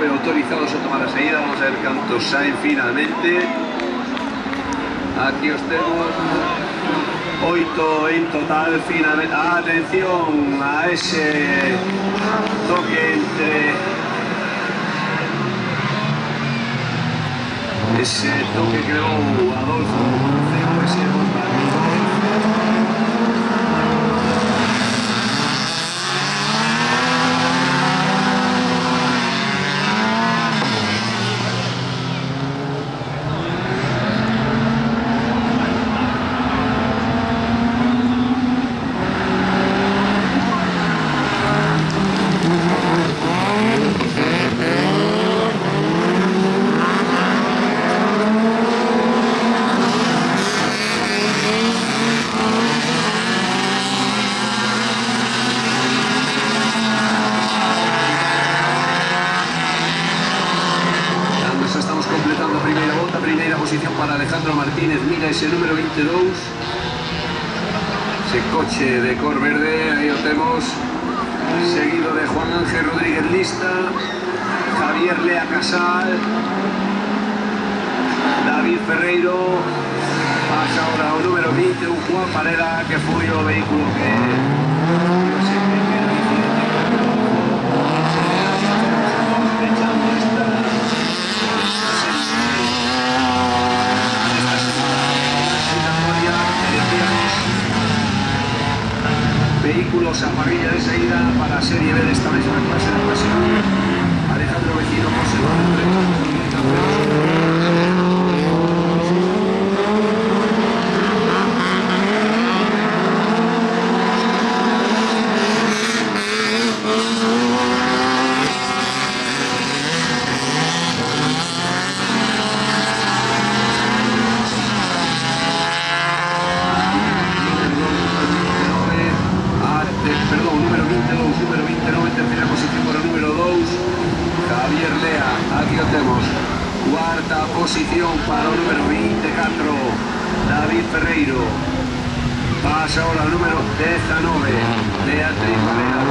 9 autorizados a tomar la salida. Vamos a ver cuántos hay finalmente. Aquí os tenemos 8 en total finalmente. Atención a ese toque entre ese toque que creó Adolfo posición para Alejandro Martínez. Mira ese número 22, ese coche de cor verde, ahí lo tenemos, seguido de Juan Ángel Rodríguez Lista, Javier Lea Casal, David Ferreiro, pasa ahora un número 20, un Juan Parera, que fue el vehículo que vehículos a parrilla de salida para Serie B de esta misma clase de ocasión. Alejandro Vecino por segundo. Número 29 en tercera posición por el número 2, Javier Lea. Aquí lo tenemos, cuarta posición para el número 24, David Ferreiro. Pasa ahora al número 19, Beatriz Valera.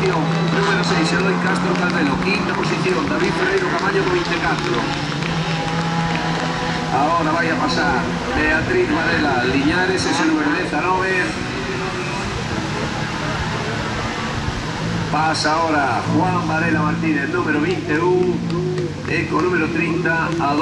posición. Número 6, Eloy Castro Calvelo. Quinta posición, David Ferreiro Camaño con 24. Ahora vaya a pasar Beatriz Varela Liñares, ese número 19. Pasa ahora Juan Varela Martínez, número 21. Eco número 30 a 2.